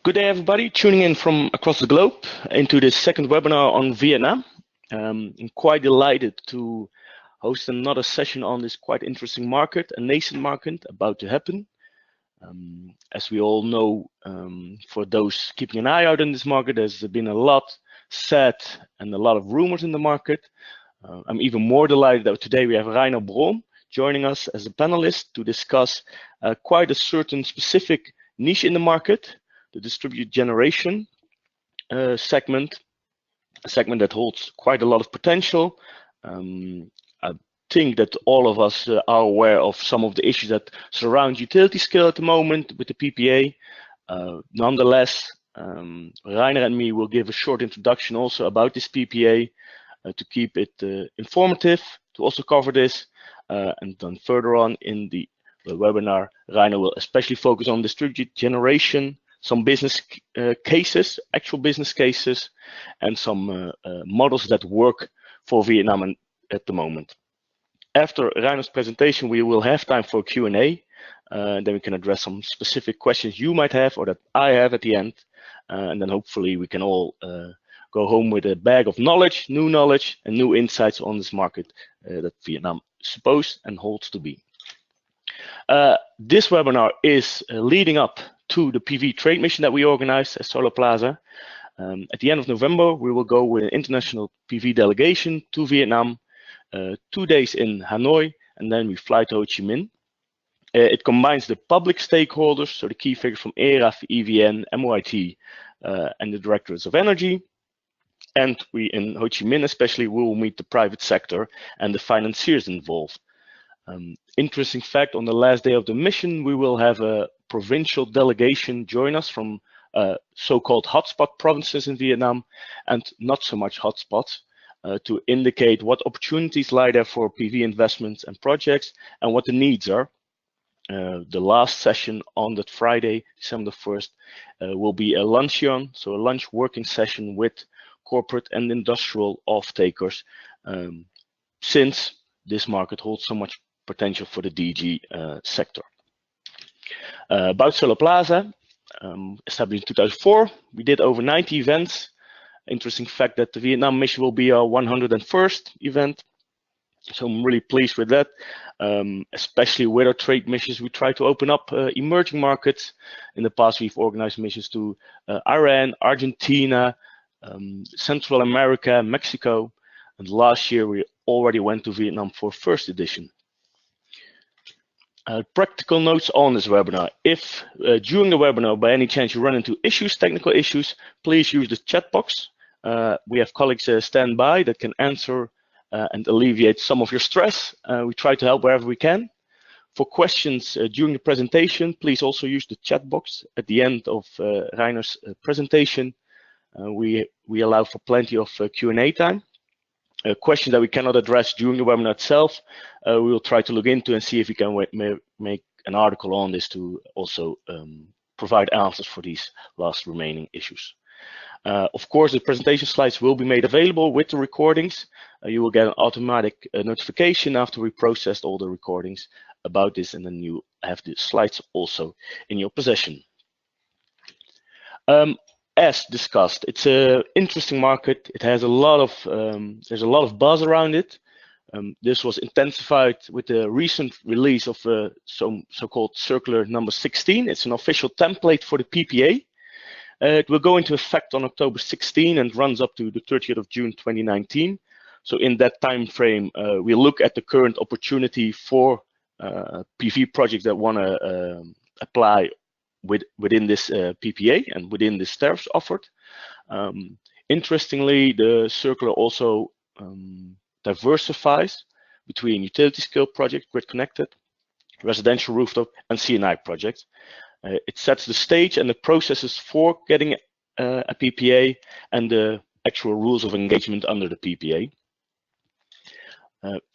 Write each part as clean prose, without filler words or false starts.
Good day, everybody. Tuning in from across the globe into this second webinar on Vietnam. I'm quite delighted to host another session on this quite interesting market, a nascent market about to happen. As we all know, for those keeping an eye out on this market, there's been a lot said and a lot of rumors in the market. I'm even more delighted that today we have Rainer Brohm joining us as a panelist to discuss quite a certain specific niche in the market, the distributed generation segment, a segment that holds quite a lot of potential. I think that all of us are aware of some of the issues that surround utility scale at the moment with the PPA. Nonetheless, Rainer and me will give a short introduction also about this PPA to keep it informative, to also cover this. And then further on in the webinar, Rainer will especially focus on distributed generation, some business cases, actual business cases, and some models that work for Vietnam at the moment. After Reiner's presentation, we will have time for Q&A. Then we can address some specific questions you might have or that I have at the end. And then hopefully we can all go home with a bag of knowledge, and new insights on this market that Vietnam is supposed and holds to be. This webinar is leading up to the PV trade mission that we organized at Solarplaza. At the end of November, we will go with an international PV delegation to Vietnam, 2 days in Hanoi, and then we fly to Ho Chi Minh. It combines the public stakeholders, so the key figures from ERAF, EVN, MOIT, and the directorates of energy. And we, in Ho Chi Minh especially, we will meet the private sector and the financiers involved. Interesting fact, on the last day of the mission, we will have a provincial delegation join us from so-called hotspot provinces in Vietnam, and not so much hotspots, to indicate what opportunities lie there for PV investments and projects and what the needs are. The last session on that Friday, December 1st, will be a luncheon, so a lunch working session with corporate and industrial off-takers, since this market holds so much potential for the DG sector. About Solarplaza, established in 2004, we did over 90 events. Interesting fact that the Vietnam mission will be our 101st event. So I'm really pleased with that, especially with our trade missions. We try to open up emerging markets. In the past, we've organized missions to Iran, Argentina, Central America, Mexico, and last year we already went to Vietnam for first edition. Practical notes on this webinar. If during the webinar, by any chance, you run into issues, technical issues, please use the chat box. We have colleagues stand by that can answer and alleviate some of your stress. We try to help wherever we can. For questions during the presentation, please also use the chat box at the end of Reiner's presentation. We allow for plenty of Q&A time. Questions that we cannot address during the webinar itself, we will try to look into and see if we can make an article on this to also provide answers for these last remaining issues. Of course, the presentation slides will be made available with the recordings. You will get an automatic notification after we processed all the recordings about this, and then you have the slides also in your possession. As discussed, it's an interesting market. It has a lot of there's a lot of buzz around it. This was intensified with the recent release of so-called circular number 16. It's an official template for the PPA. It will go into effect on October 16 and runs up to the 30th of June 2019. So in that time frame, we look at the current opportunity for PV projects that want to apply within this PPA and within this tariffs offered. Interestingly, the circular also diversifies between utility scale projects, grid connected, residential rooftop, and C&I projects. It sets the stage and the processes for getting a PPA and the actual rules of engagement under the PPA.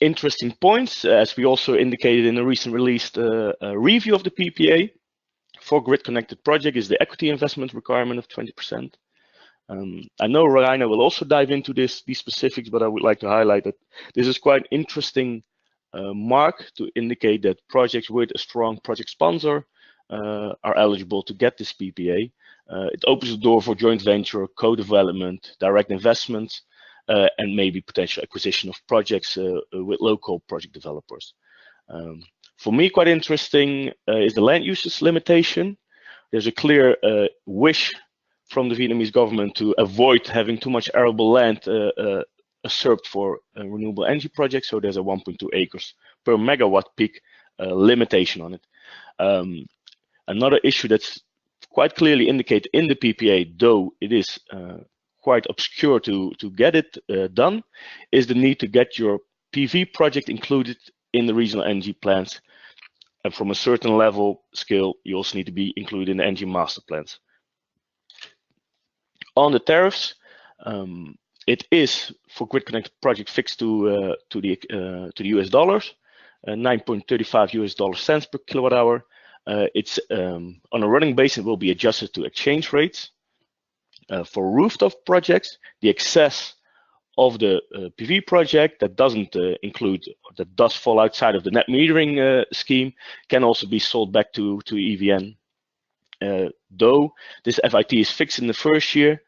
Interesting points, as we also indicated in a recent released review of the PPA. For grid-connected project is the equity investment requirement of 20%. I know Rainer will also dive into these specifics, but I would like to highlight that this is quite interesting mark to indicate that projects with a strong project sponsor are eligible to get this PPA. It opens the door for joint venture, co-development, direct investment, and maybe potential acquisition of projects with local project developers. For me, quite interesting is the land uses limitation. There's a clear wish from the Vietnamese government to avoid having too much arable land usurped for renewable energy projects. So there's a 1.2 acres per megawatt peak limitation on it. Another issue that's quite clearly indicated in the PPA, though it is quite obscure to get it done, is the need to get your PV project included in the regional energy plans. And from a certain level scale, you also need to be included in the energy master plans. On the tariffs, it is for grid connected project fixed to the US dollars, 9.35 US dollar cents per kilowatt hour. It's on a running basis, it will be adjusted to exchange rates. For rooftop projects, the excess of the PV project that doesn't include, that does fall outside of the net metering scheme, can also be sold back to EVN. Though this FIT is fixed in the first year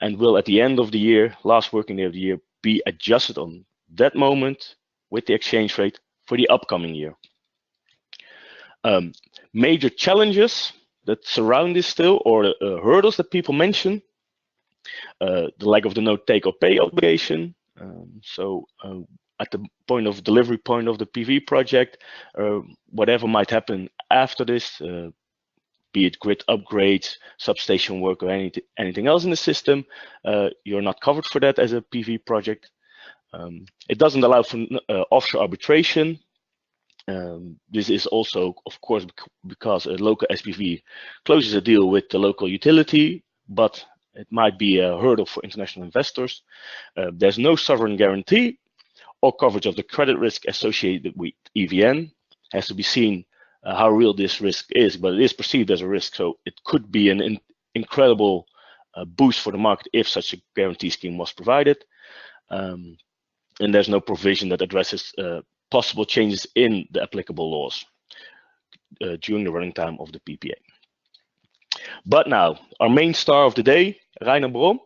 and will at the end of the year, last working day of the year, be adjusted on that moment with the exchange rate for the upcoming year. Major challenges that surround this still, or hurdles that people mention, the lack of the no take or pay obligation. At the point of delivery point of the PV project, whatever might happen after this, be it grid upgrades, substation work, or anything else in the system, you're not covered for that as a PV project. It doesn't allow for offshore arbitration. This is also, of course, because a local SPV closes a deal with the local utility, but it might be a hurdle for international investors. There's no sovereign guarantee or coverage of the credit risk associated with EVN. Has to be seen how real this risk is, but it is perceived as a risk. So it could be an incredible boost for the market if such a guarantee scheme was provided. And there's no provision that addresses possible changes in the applicable laws during the running time of the PPA. But now, our main star of the day, Rainer Brohm.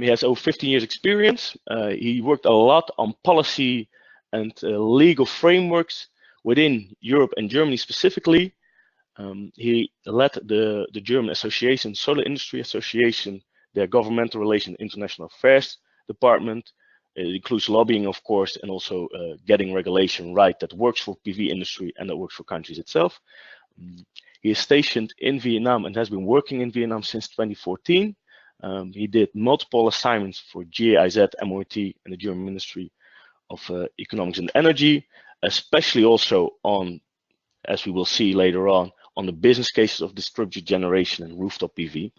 He has over 15 years experience. He worked a lot on policy and legal frameworks within Europe and Germany specifically. He led the German association, Solar Industry Association, their governmental relations and international affairs department. It includes lobbying, of course, and also getting regulation right that works for PV industry and that works for countries itself. He is stationed in Vietnam and has been working in Vietnam since 2014. He did multiple assignments for GIZ, MOT, and the German Ministry of Economics and Energy, especially also on, as we will see later on the business cases of distributed generation and rooftop PV.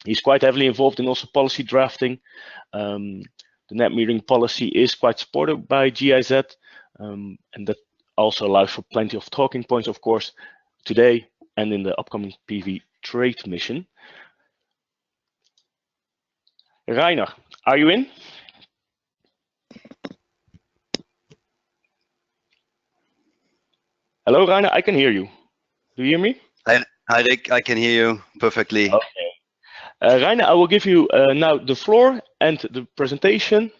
He's quite heavily involved in also policy drafting. The net metering policy is quite supported by GIZ, and that also allows for plenty of talking points, of course, today and in the upcoming PV trade mission. Rainer, are you in? Hello, Rainer, I can hear you. Do you hear me? Hi, Rick, I can hear you perfectly. Okay. Rainer, I will give you now the floor and the presentation.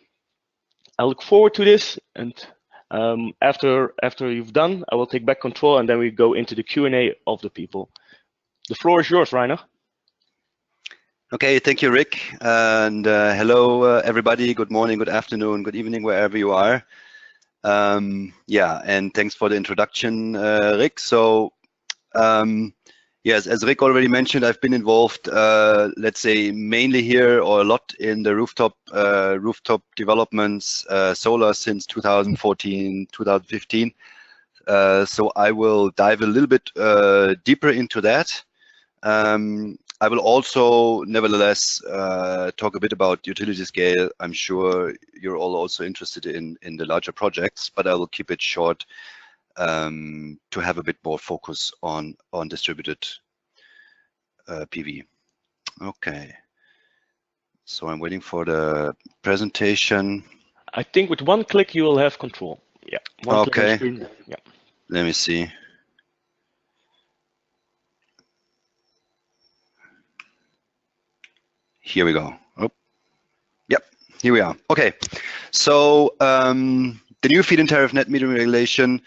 I look forward to this, and after you've done, I will take back control, and then we go into the Q&A of the people. The floor is yours, Rainer. Okay, thank you, Rick, and hello, everybody. Good morning, good afternoon, good evening, wherever you are. Yeah, and thanks for the introduction, Rick. So, yes, as Rick already mentioned, I've been involved, let's say, mainly here or a lot in the rooftop developments, solar since 2014, 2015. So I will dive a little bit deeper into that. I will also, nevertheless, talk a bit about utility scale. I'm sure you're all also interested in the larger projects, but I will keep it short to have a bit more focus on distributed PV. Okay, so I'm waiting for the presentation. I think with one click you will have control. Yeah. One click on the screen. Yeah. Let me see. here we go. Oh, yep, here we are. Okay, so the new feed-in tariff net metering regulation,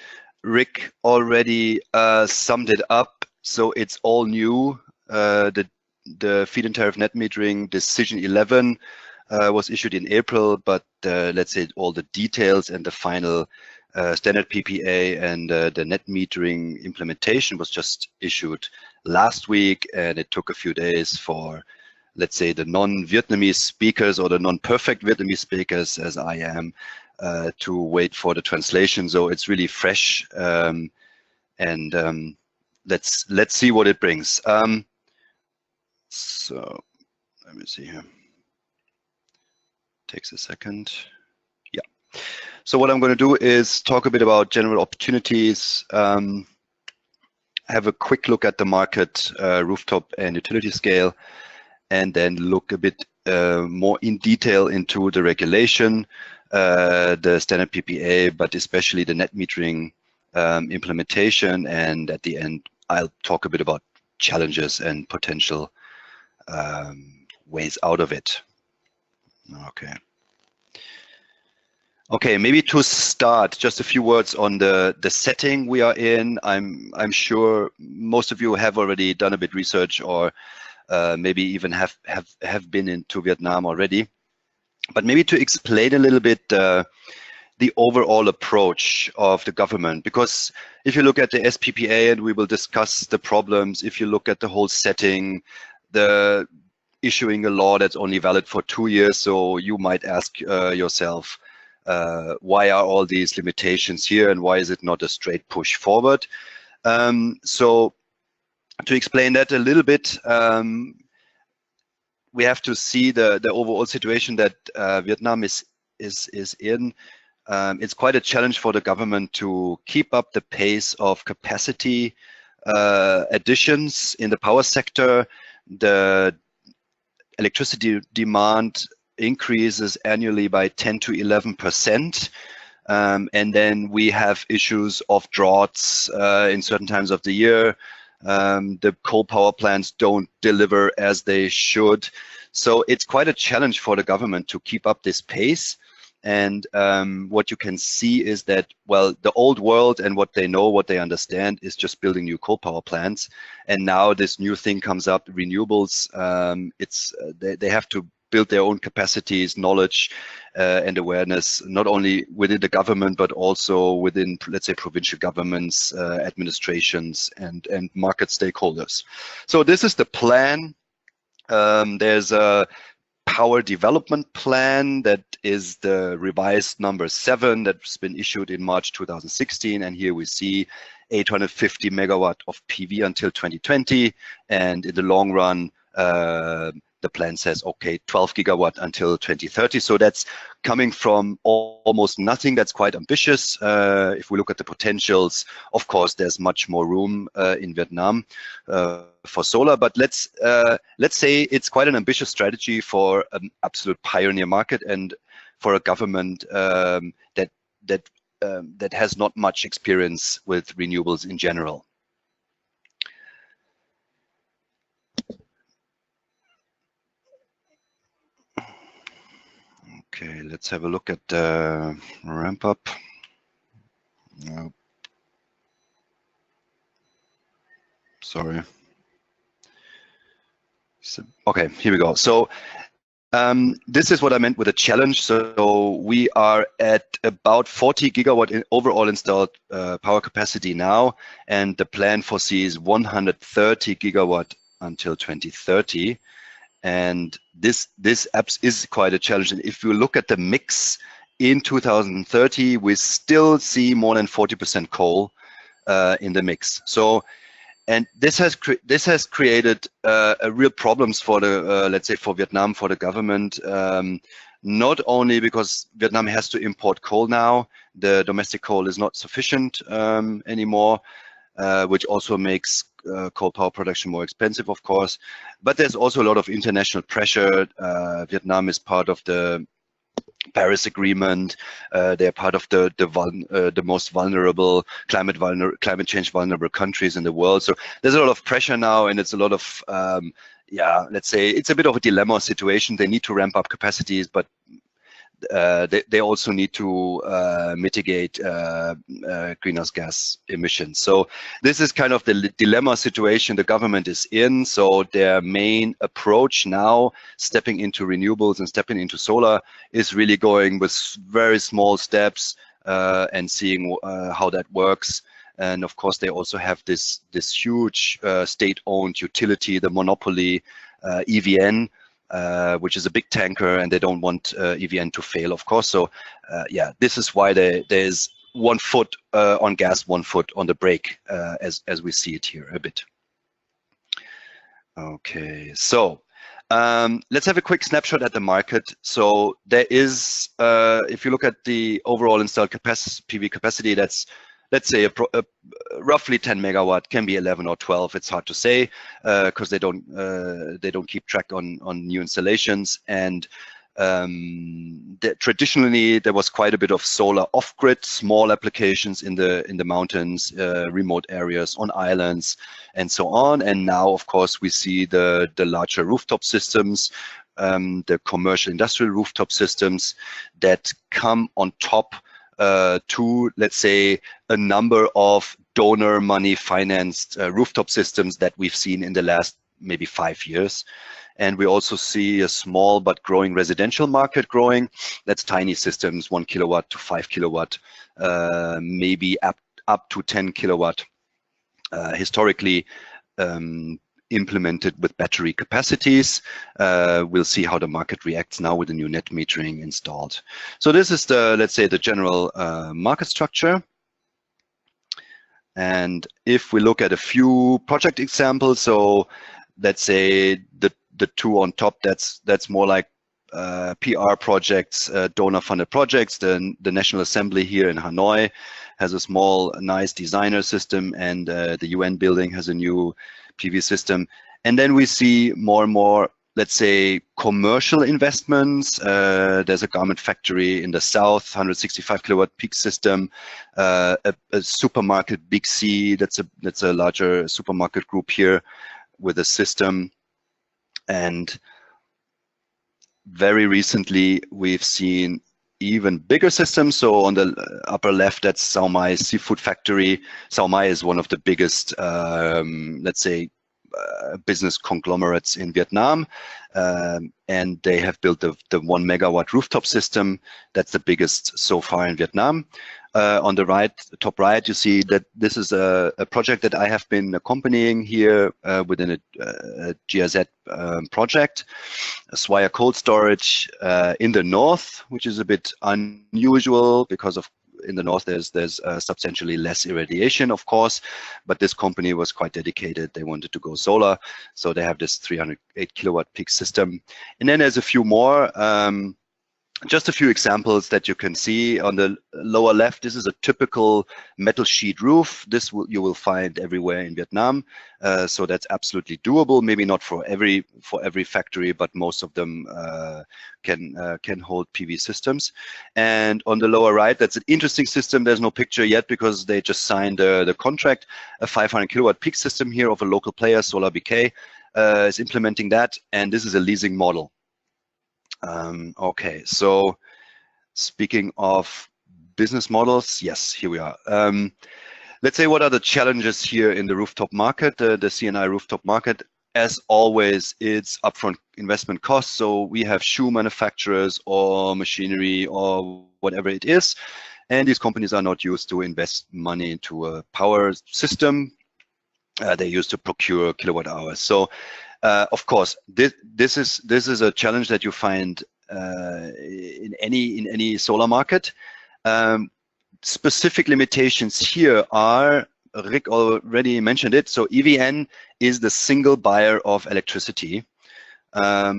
Rick already summed it up. So it's all new. The feed-in tariff net metering decision 11 was issued in April, but let's say all the details and the final standard PPA and the net metering implementation was just issued last week, and it took a few days for, let's say, the non-Vietnamese speakers or the non-perfect Vietnamese speakers, as I am, to wait for the translation. So it's really fresh, and let's see what it brings. So let me see here. Takes a second. Yeah. So what I'm going to do is talk a bit about general opportunities, have a quick look at the market, rooftop and utility scale, and then look a bit more in detail into the regulation, the standard PPA, but especially the net metering implementation. And at the end, I'll talk a bit about challenges and potential ways out of it. Okay. Okay, maybe to start, just a few words on the setting we are in. I'm sure most of you have already done a bit research, or maybe even have been into Vietnam already. But maybe to explain a little bit the overall approach of the government, because if you look at the SPPA, and we will discuss the problems, if you look at the whole setting, the issuing a law that's only valid for 2 years, so you might ask yourself, why are all these limitations here, and why is it not a straight push forward? So to explain that a little bit, we have to see the overall situation that Vietnam is in. It's quite a challenge for the government to keep up the pace of capacity additions in the power sector. The electricity demand increases annually by 10 to 11%. And then we have issues of droughts in certain times of the year. The coal power plants don't deliver as they should. So it's quite a challenge for the government to keep up this pace. And what you can see is that, well, the old world and what they know, what they understand, is just building new coal power plants. And now this new thing comes up, renewables. They have to build their own capacities, knowledge, and awareness, not only within the government, but also within, let's say, provincial governments, administrations, and market stakeholders. So this is the plan. There's a power development plan that is the revised number 7 that's been issued in March 2016. And here we see 850 megawatt of PV until 2020. And in the long run, the plan says, okay, 12 gigawatt until 2030. So that's coming from almost nothing. That's quite ambitious. If we look at the potentials, of course, there's much more room in Vietnam for solar. But let's say it's quite an ambitious strategy for an absolute pioneer market and for a government that has not much experience with renewables in general. Okay, let's have a look at the ramp up. Sorry. So, okay, here we go. So this is what I meant with a challenge. So we are at about 40 gigawatt in overall installed power capacity now, and the plan foresees 130 gigawatt until 2030. And this is quite a challenge. And if you look at the mix in 2030, we still see more than 40% coal in the mix. So, and this has created real problems for the let's say for Vietnam, for the government. Not only because Vietnam has to import coal now, the domestic coal is not sufficient anymore, which also makes coal power production more expensive, of course. But there's also a lot of international pressure. Vietnam is part of the Paris Agreement. They're part of the most vulnerable climate change vulnerable countries in the world. So there's a lot of pressure now, and it's a lot of yeah, let's say it's a bit of a dilemma situation. They need to ramp up capacities, but they also need to mitigate greenhouse gas emissions. So this is kind of the dilemma situation the government is in. So their main approach now, stepping into renewables and stepping into solar, is really going with very small steps and seeing how that works. And of course, they also have this huge state-owned utility, the monopoly EVN, which is a big tanker, and they don't want EVN to fail, of course. So yeah, this is why there's 1 foot on gas, 1 foot on the brake, as we see it here a bit. Okay, so let's have a quick snapshot at the market. So there is, if you look at the overall installed PV capacity, that's, let's say, roughly 10 megawatt, can be 11 or 12. It's hard to say because they don't keep track on new installations. And traditionally, there was quite a bit of solar off-grid, small applications in the mountains, remote areas, on islands, and so on. And now, of course, we see the larger rooftop systems, the commercial industrial rooftop systems that come on top to, let's say, a number of donor money financed rooftop systems that we've seen in the last maybe 5 years. And we also see a small but growing residential market growing. That's tiny systems, 1 kilowatt to 5 kilowatt, maybe up to 10 kilowatt, historically implemented with battery capacities. We'll see how the market reacts now with the new net metering installed. So this is the, let's say, the general market structure. And if we look at a few project examples, so let's say the two on top, that's more like PR projects, donor-funded projects. The National Assembly here in Hanoi has a small, nice designer system, and the UN building has a new PV system. And then we see more and more, let's say, commercial investments. There's a garment factory in the south, 165 kilowatt peak system, a supermarket, Big C, that's a larger supermarket group here with a system. And very recently, we've seen even bigger systems. So on the upper left, that's Sao Mai Seafood Factory. Sao Mai is one of the biggest, let's say, business conglomerates in Vietnam. And they have built the 1 megawatt rooftop system. That's the biggest so far in Vietnam. On the right, top right, you see that this is a project that I have been accompanying here within a GIZ project, a Swire cold storage in the north, which is a bit unusual because of in the north there's substantially less irradiation, of course, but this company was quite dedicated. They wanted to go solar, so they have this 308 kilowatt peak system. And then there's a few more. Just a few examples that you can see on the lower left. This is a typical metal sheet roof. This you will find everywhere in Vietnam. So that's absolutely doable. Maybe not for every factory, but most of them can hold PV systems. And on the lower right, that's an interesting system. There's no picture yet because they just signed the contract. A 500 kilowatt peak system here of a local player, Solar BK, is implementing that. And this is a leasing model. Okay, so speaking of business models, yes, here we are. Let's say, what are the challenges here in the rooftop market, the CNI rooftop market? As always, it's upfront investment costs. So we have shoe manufacturers or machinery or whatever it is, and these companies are not used to invest money into a power system. They're used to procure kilowatt hours. So of course, this is a challenge that you find in any solar market. Specific limitations here are, Rick already mentioned it. So EVN is the single buyer of electricity,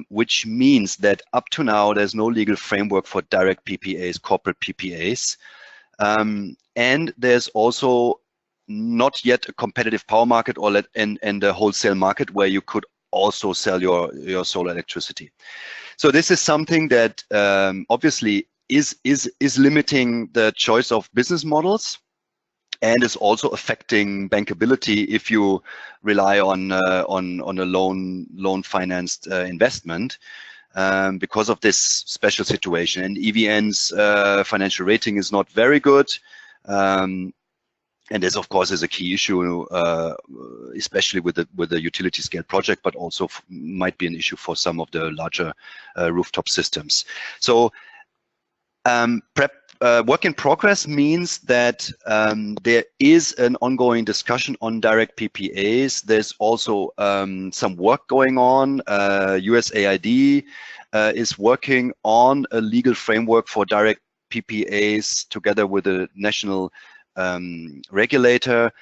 which means that up to now there's no legal framework for direct PPAs, corporate PPAs, and there's also not yet a competitive power market and a wholesale market where you could also sell your solar electricity. So this is something that obviously is limiting the choice of business models, and is also affecting bankability if you rely on a loan financed investment. Because of this special situation, and EVN's financial rating is not very good, and this of course is a key issue, especially with the utility scale project, but also might be an issue for some of the larger rooftop systems. So work in progress means that there is an ongoing discussion on direct PPAs. There's also some work going on. USAID is working on a legal framework for direct PPAs together with the national regulator.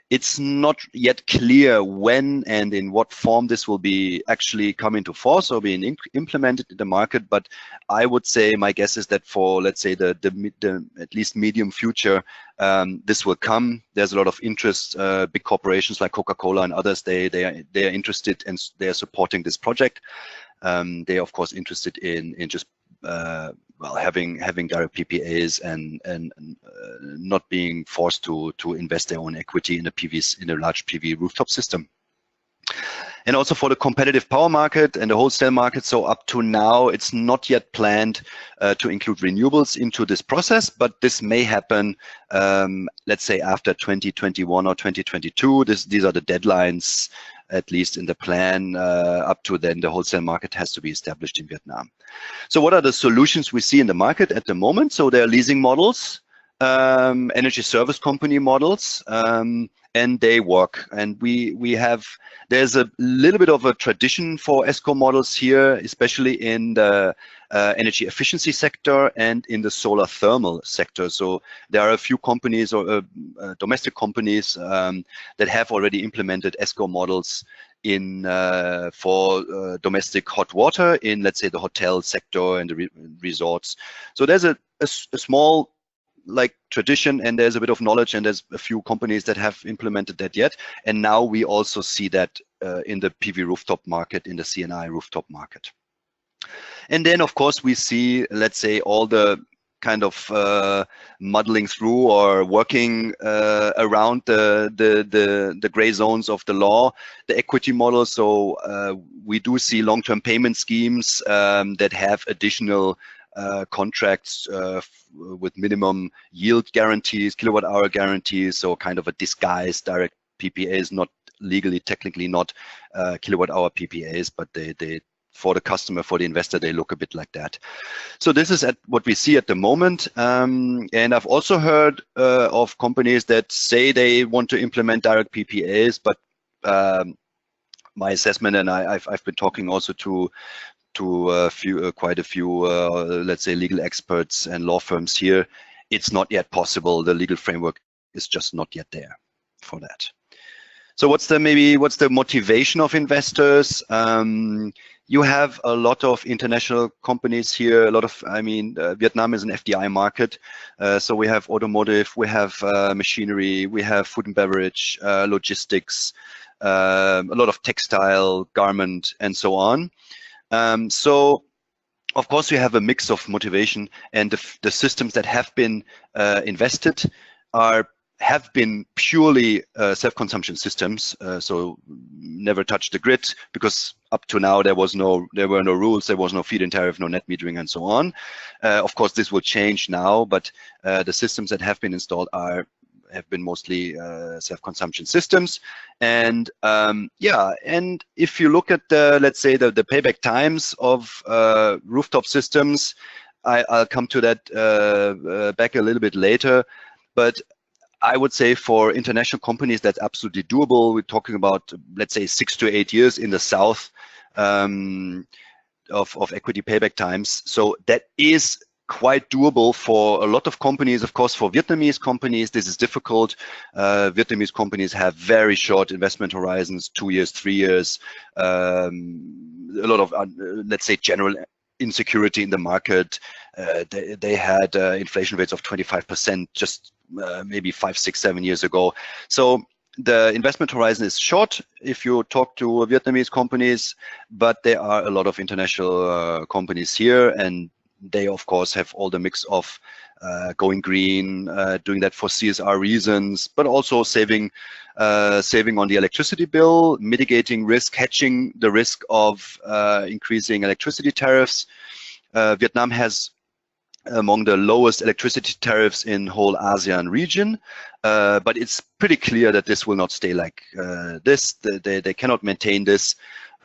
It's not yet clear when and in what form this will be actually come into force or being implemented in the market, but I would say my guess is that for, let's say, the at least medium future, this will come. There's a lot of interest. Big corporations like Coca-Cola and others, they are interested and they are supporting this project. They are of course interested in just well, having direct PPAs and not being forced to invest their own equity in a large PV rooftop system. And also for the competitive power market and the wholesale market, so up to now, it's not yet planned to include renewables into this process, but this may happen, let's say after 2021 or 2022. These are the deadlines, at least in the plan. Up to then, the wholesale market has to be established in Vietnam. So what are the solutions we see in the market at the moment? So there are leasing models, energy service company models, and they work. And there's a little bit of a tradition for ESCO models here, especially in the energy efficiency sector and in the solar thermal sector. So there are a few companies or domestic companies that have already implemented ESCO models in for domestic hot water in, let's say, the hotel sector and the resorts. So there's a small tradition, and there's a bit of knowledge, and there's a few companies that have implemented that yet. And now we also see that in the PV rooftop market, in the CNI rooftop market. And then of course we see, let's say, all the kind of muddling through or working around the gray zones of the law, the equity model. So we do see long-term payment schemes that have additional contracts with minimum yield guarantees, kilowatt-hour guarantees, so kind of a disguised direct PPAs, not legally, technically not kilowatt-hour PPAs, but they for the customer, for the investor, they look a bit like that. So this is what we see at the moment. And I've also heard of companies that say they want to implement direct PPAs, but my assessment, and I've been talking also to quite a few, let's say, legal experts and law firms here, it's not yet possible. The legal framework is just not yet there for that. So what's the motivation of investors? You have a lot of international companies here. Vietnam is an FDI market. So we have automotive, we have machinery, we have food and beverage, logistics, a lot of textile, garment, and so on. So of course you have a mix of motivation, and the systems that have been invested have been purely self-consumption systems, so never touched the grid, because up to now there were no rules, there was no feed-in tariff, no net metering, and so on. Of course, this will change now, but the systems that have been installed have been mostly self-consumption systems. And yeah, and if you look at let's say the payback times of rooftop systems, I'll come to that back a little bit later, but I would say for international companies, that's absolutely doable. We're talking about, let's say, 6 to 8 years in the south of equity payback times. So that is quite doable for a lot of companies. Of course, for Vietnamese companies, this is difficult. Vietnamese companies have very short investment horizons, 2 years, 3 years. A lot of, let's say, general insecurity in the market. They had inflation rates of 25% just maybe 5, 6, 7 years ago. So the investment horizon is short if you talk to Vietnamese companies, but there are a lot of international companies here, and they of course have all the mix of going green, doing that for CSR reasons, but also saving on the electricity bill, mitigating risk, hedging the risk of increasing electricity tariffs. Vietnam has among the lowest electricity tariffs in whole ASEAN region, but it's pretty clear that this will not stay like this. They cannot maintain this.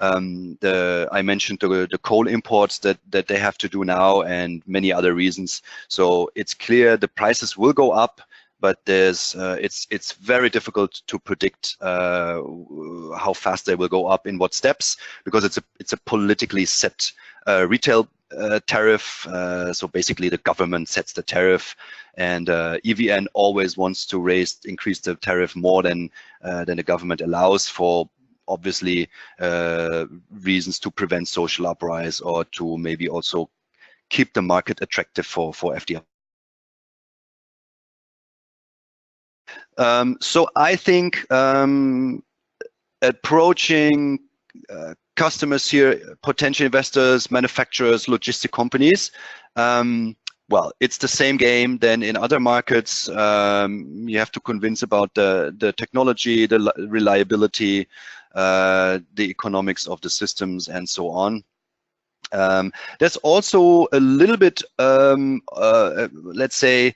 I mentioned the coal imports that they have to do now, and many other reasons. So it's clear the prices will go up, but it's very difficult to predict how fast they will go up in what steps, because it's a politically set retail tariff. So basically the government sets the tariff, and EVN always wants to increase the tariff more than the government allows, for obviously reasons to prevent social uprise, or to maybe also keep the market attractive for FDI. So I think approaching customers here, potential investors, manufacturers, logistic companies, well, it's the same game than in other markets. You have to convince about the technology, the reliability, the economics of the systems, and so on. There's also a little bit, let's say,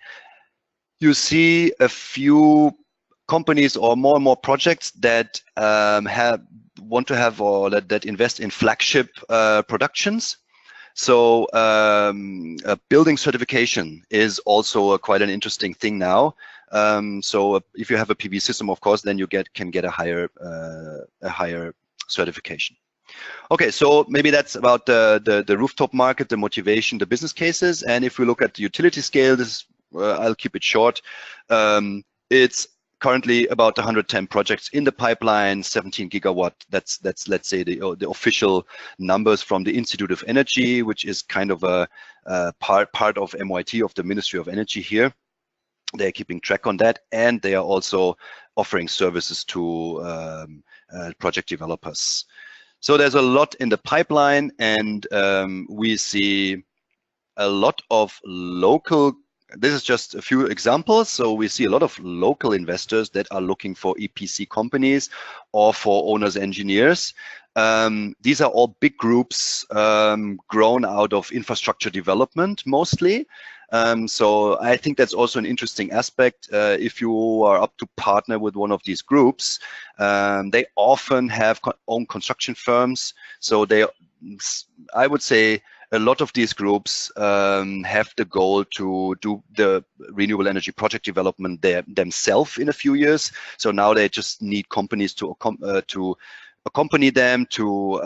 you see a few companies or more projects that want to have, or that invest in flagship productions. So building certification is also quite an interesting thing now. So if you have a PV system, of course, then you can get a higher certification. Okay, so maybe that's about the rooftop market, the motivation, the business cases. And if we look at the utility scale, this I'll keep it short. It's currently about 110 projects in the pipeline, 17 gigawatt. That's let's say the official numbers from the Institute of Energy, which is kind of a part of MYT, of the Ministry of Energy here. They're keeping track on that, and they are also offering services to project developers. So there's a lot in the pipeline, and we see a lot of local. This is just a few examples. So we see a lot of local investors that are looking for EPC companies or for owners engineers. These are all big groups grown out of infrastructure development mostly. So I think that's also an interesting aspect. If you are up to partner with one of these groups, they often have own construction firms. So I would say, a lot of these groups have the goal to do the renewable energy project development themselves in a few years. So now they just need companies to accompany them, to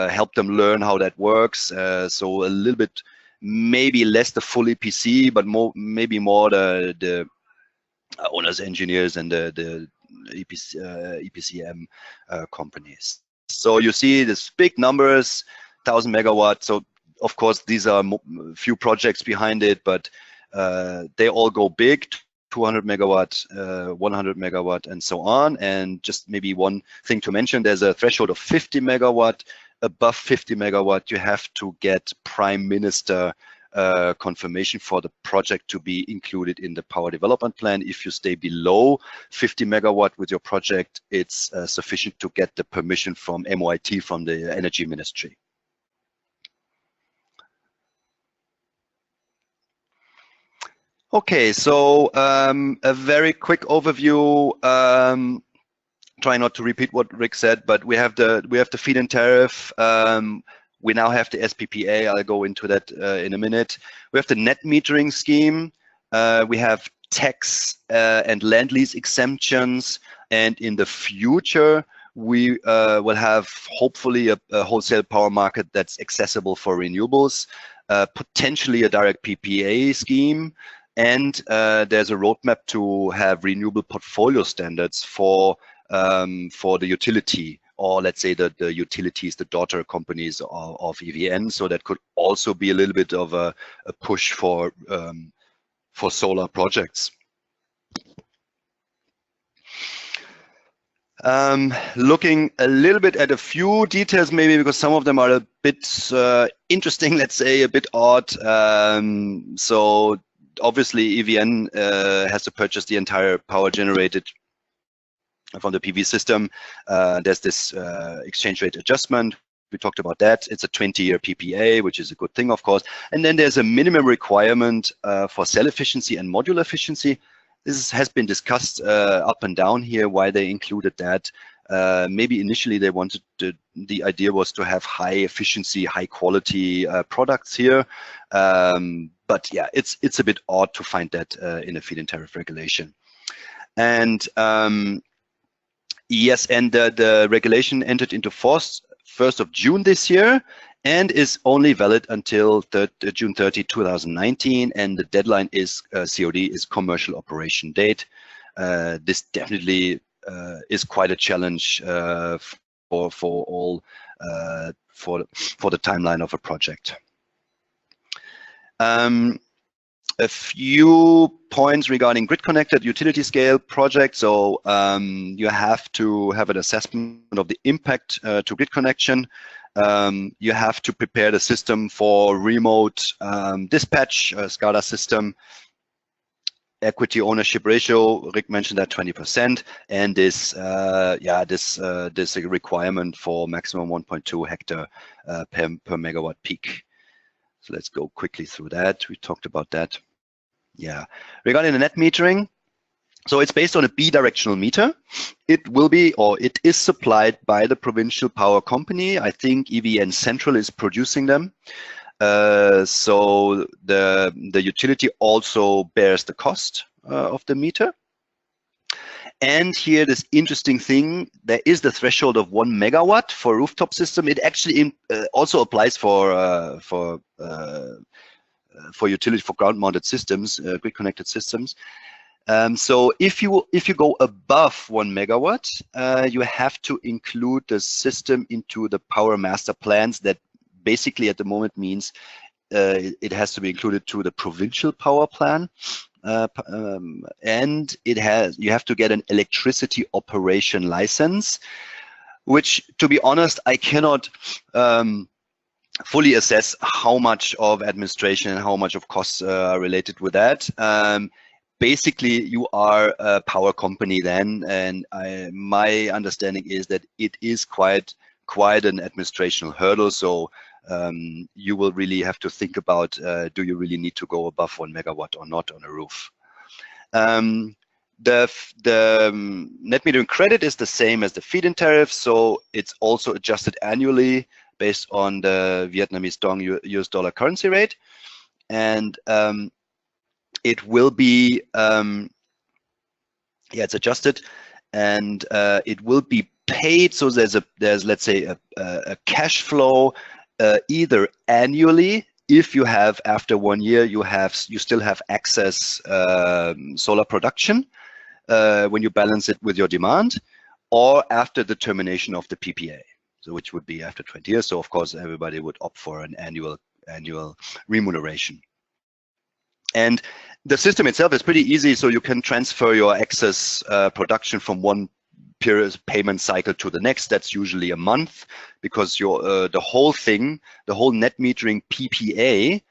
help them learn how that works. So a little bit, maybe less the full EPC, but maybe more the owners, engineers, and the EPCM companies. So you see these big numbers, 1,000 megawatts. So of course, these are few projects behind it, but they all go big, 200 megawatt, 100 megawatt, and so on. And just maybe one thing to mention, there's a threshold of 50 megawatt. Above 50 megawatt, you have to get Prime Minister confirmation for the project to be included in the power development plan. If you stay below 50 megawatt with your project, it's sufficient to get the permission from MYT, from the Energy Ministry. Okay, so a very quick overview. Try not to repeat what Rick said, but we have the feed-in tariff. We now have the SPPA. I'll go into that in a minute. We have the net metering scheme. We have tax and land lease exemptions, and in the future we will have hopefully a wholesale power market that's accessible for renewables, potentially a direct PPA scheme. And there's a roadmap to have renewable portfolio standards for the utility, or let's say the utilities, the daughter companies of EVN. So that could also be a little bit of a push for solar projects. Looking a little bit at a few details, maybe because some of them are a bit interesting, let's say, a bit odd. So obviously EVN has to purchase the entire power generated from the PV system. There's this exchange rate adjustment. We talked about that. It's a 20-year PPA, which is a good thing, of course. And then there's a minimum requirement for cell efficiency and module efficiency. This has been discussed up and down here, why they included that. Maybe initially they wanted the idea was to have high efficiency, high quality products here. But yeah, it's a bit odd to find that in a feed-in tariff regulation. And yes, and the regulation entered into force 1st of June this year and is only valid until June 30, 2019. And the deadline is COD is commercial operation date. This definitely is quite a challenge for all for the timeline of a project. A few points regarding grid-connected utility scale projects. So you have to have an assessment of the impact to grid connection. You have to prepare the system for remote dispatch, SCADA system. Equity ownership ratio, Rick mentioned that 20%, and this this requirement for maximum 1.2 hectare per megawatt peak. So let's go quickly through that. We talked about that. Yeah, regarding the net metering, so it's based on a bidirectional meter. It will be, or it is supplied by the provincial power company. I think EVN Central is producing them. So the utility also bears the cost of the meter. And here, this interesting thing, there is the threshold of 1 megawatt for rooftop system. It actually also applies for utility, for ground-mounted systems, grid-connected systems. So if you go above 1 megawatt, you have to include the system into the power master plans. That basically at the moment means it has to be included to the provincial power plan. And you have to get an electricity operation license, which, to be honest, I cannot fully assess how much of administration and how much of costs are related with that. Basically, you are a power company then, and my understanding is that it is quite an administrational hurdle. So you will really have to think about, do you really need to go above 1 megawatt or not on a roof? The net metering credit is the same as the feed-in tariff, so it's also adjusted annually based on the Vietnamese dong US dollar currency rate, and it will be it's adjusted, and it will be paid. So there's let's say a cash flow either annually, if you have after 1 year you still have excess solar production when you balance it with your demand, or after the termination of the PPA, so which would be after 20 years. So of course everybody would opt for an annual remuneration. And the system itself is pretty easy, so you can transfer your excess production from one period payment cycle to the next. That's usually a month, because your the whole net metering PPA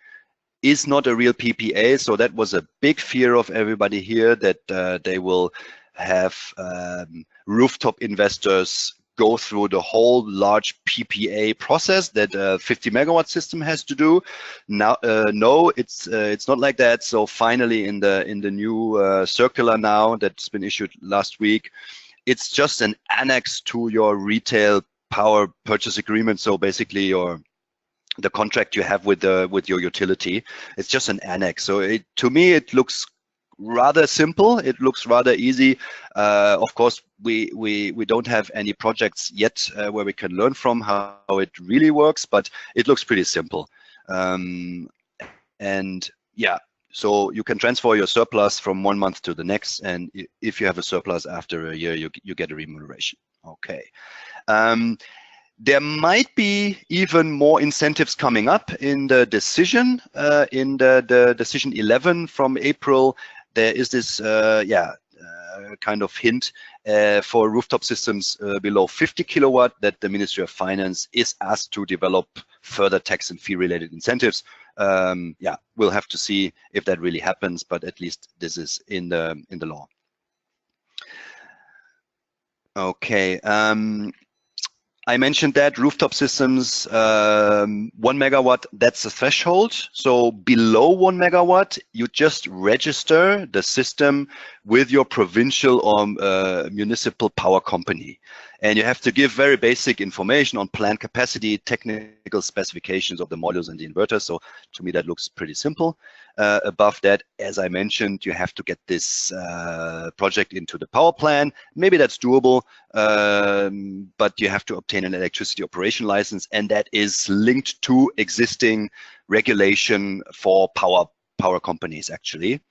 is not a real PPA. So that was a big fear of everybody here, that they will have rooftop investors go through the whole large PPA process that a 50 megawatt system has to do. Now, no, it's not like that. So finally, in the new circular now that's been issued last week, it's just an annex to your retail power purchase agreement. So basically, the contract you have with your utility, it's just an annex. So to me, it looks rather simple. It looks rather easy. Of course, we don't have any projects yet where we can learn from how it really works, but it looks pretty simple. And yeah, so you can transfer your surplus from 1 month to the next, and if you have a surplus after a year, you get a remuneration. Okay. There might be even more incentives coming up in the decision, in the decision 11 from April. There is this kind of hint for rooftop systems below 50 kilowatt that the Ministry of Finance is asked to develop further tax and fee related incentives. Yeah, we'll have to see if that really happens, but at least this is in the law. Okay. I mentioned that rooftop systems, 1 megawatt, that's the threshold. So below 1 megawatt, you just register the system with your provincial or municipal power company. And you have to give very basic information on plant capacity, technical specifications of the modules and the inverters. So to me, that looks pretty simple. Above that, as I mentioned, you have to get this project into the power plan. Maybe that's doable, but you have to obtain an electricity operation license, and that is linked to existing regulation for power companies, actually.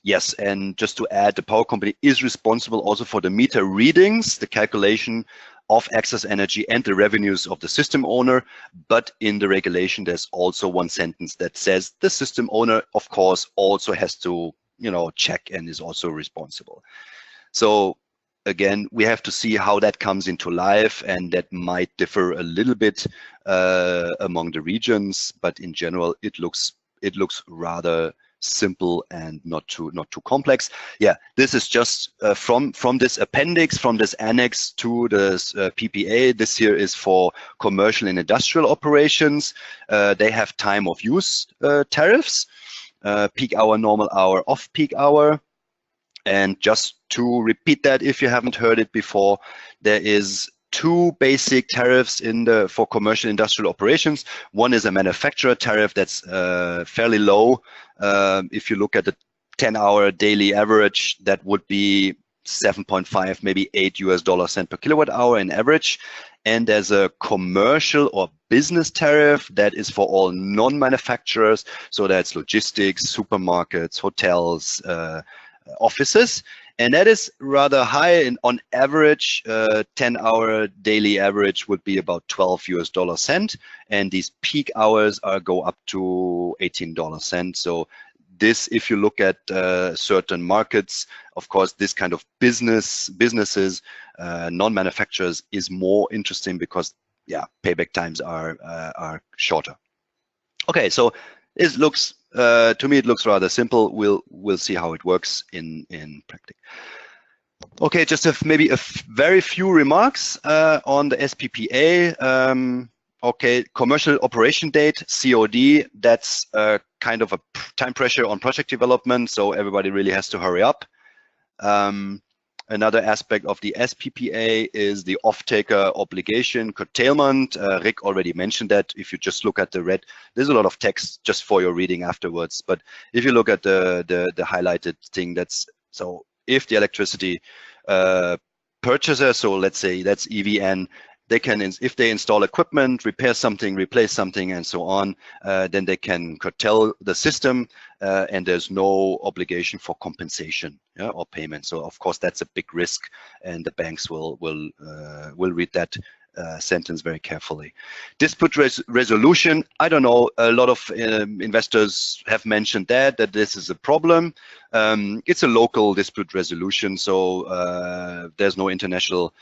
Yes, and just to add, the power company is responsible also for the meter readings, the calculation of excess energy and the revenues of the system owner. But in the regulation, there's also one sentence that says the system owner, of course, also has to, check and is also responsible. So again, we have to see how that comes into life, and that might differ a little bit among the regions, but in general, it looks rather simple and not too complex. Yeah, this is just from this appendix, from this annex to this PPA. This here is for commercial and industrial operations. They have time of use tariffs, peak hour, normal hour, off peak hour. And just to repeat that, if you haven't heard it before, there is two basic tariffs for commercial industrial operations. One is a manufacturer tariff that's fairly low. If you look at the 10-hour daily average, that would be 7.5, maybe $8 per kilowatt hour in average. And there's a commercial or business tariff that is for all non-manufacturers. So that's logistics, supermarkets, hotels, offices. And that is rather high. And on average, 10-hour daily average would be about $12. And these peak hours go up to $18. So this, if you look at certain markets, of course, this kind of businesses, non-manufacturers, is more interesting because, yeah, payback times are shorter. Okay, so this looks, to me, it looks rather simple. We'll see how it works in practice. Okay, just maybe a very few remarks on the SPPA. Okay, commercial operation date, COD, that's kind of a time pressure on project development, so everybody really has to hurry up. Another aspect of the SPPA is the off-taker obligation curtailment. Rick already mentioned that. If you just look at the red, there's a lot of text just for your reading afterwards. But if you look at the highlighted thing, that's so if the electricity purchaser, so let's say that's EVN, they can, if they install equipment, repair something, replace something, and so on, then they can curtail the system, and there's no obligation for compensation, yeah, or payment. So of course that's a big risk, and the banks will read that sentence very carefully. Dispute resolution. I don't know. A lot of investors have mentioned that this is a problem. It's a local dispute resolution, so there's no international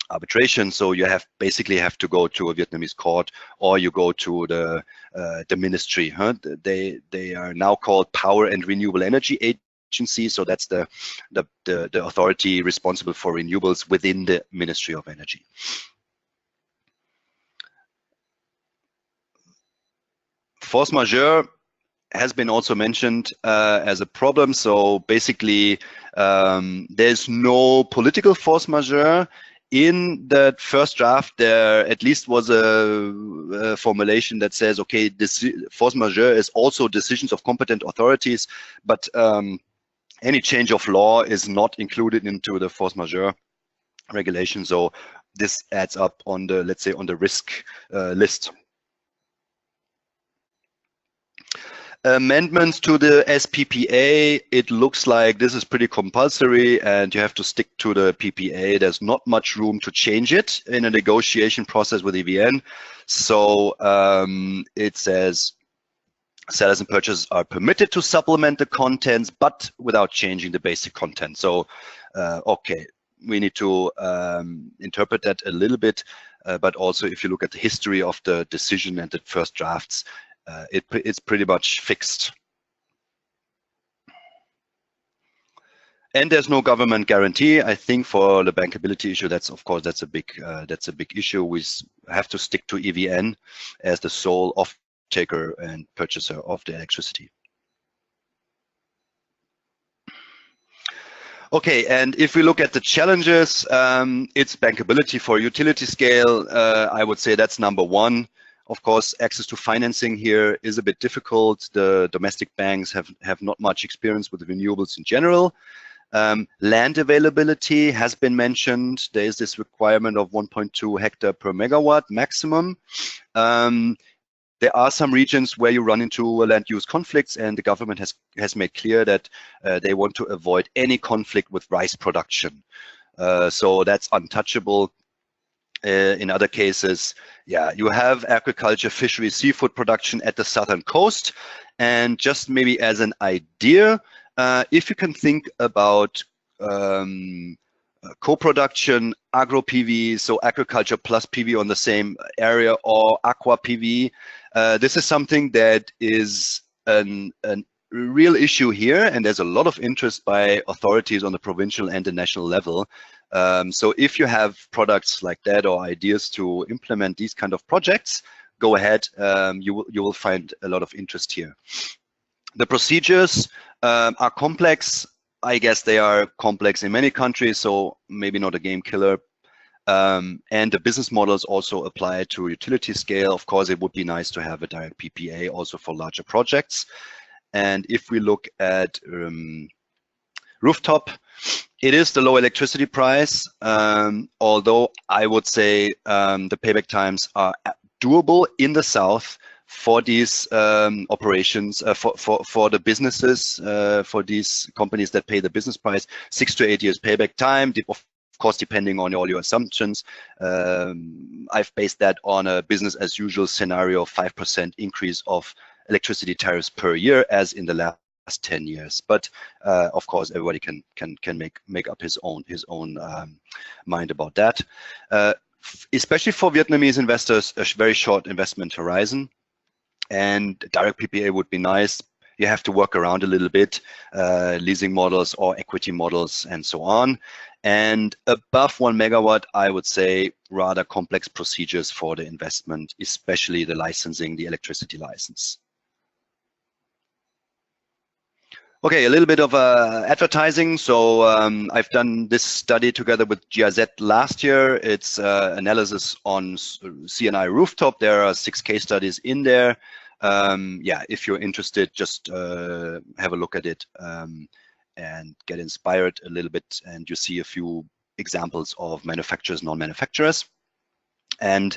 arbitration, so you basically have to go to a Vietnamese court, or you go to the ministry. They are now called Power and Renewable Energy Agency, so that's the authority responsible for renewables within the Ministry of Energy. Force majeure has been also mentioned as a problem. So basically, there's no political force majeure. In the first draft, there at least was a formulation that says, okay, this force majeure is also decisions of competent authorities, but any change of law is not included into the force majeure regulation. So this adds up on the, let's say, on the risk list. Amendments to the SPPA, it looks like this is pretty compulsory and you have to stick to the PPA. There's not much room to change it in a negotiation process with EVN. So it says sellers and purchasers are permitted to supplement the contents, but without changing the basic content. So, okay, we need to interpret that a little bit, but also if you look at the history of the decision and the first drafts, it's pretty much fixed. And there's no government guarantee. I think for the bankability issue, that's of course that's a big issue. We have to stick to EVN as the sole off-taker and purchaser of the electricity. Okay, and if we look at the challenges, it's bankability for utility scale. I would say that's number one. Of course, access to financing here is a bit difficult. The domestic banks have not much experience with renewables in general. Land availability has been mentioned. There is this requirement of 1.2 hectare per megawatt maximum. There are some regions where you run into land use conflicts, and the government has made clear that they want to avoid any conflict with rice production. So that's untouchable. In other cases, yeah, you have agriculture, fishery, seafood production at the southern coast. And just maybe as an idea, if you can think about co-production, agro PV, so agriculture plus PV on the same area, or aqua PV, this is something that is a real issue here, and there's a lot of interest by authorities on the provincial and the national level. So if you have products like that or ideas to implement these kind of projects, go ahead. You will find a lot of interest here. The procedures are complex. I guess they are complex in many countries, so maybe not a game killer. And the business models also apply to utility scale. Of course, it would be nice to have a direct PPA also for larger projects. And if we look at rooftop, it is the low electricity price, although I would say the payback times are doable in the south for these operations, for the businesses, for these companies that pay the business price. 6 to 8 years payback time, of course, depending on all your assumptions. I've based that on a business as usual scenario of 5% increase of electricity tariffs per year, as in the last 10 years. But of course, everybody can make up his own mind about that. Especially for Vietnamese investors, a very short investment horizon. And direct PPA would be nice. You have to work around a little bit, leasing models or equity models and so on. And above 1 megawatt, I would say rather complex procedures for the investment, especially the licensing, the electricity license. Okay, a little bit of advertising. So I've done this study together with GIZ last year. It's analysis on CNI rooftop. There are 6 case studies in there. Yeah, if you're interested, just have a look at it and get inspired a little bit. And you see a few examples of manufacturers, non-manufacturers. And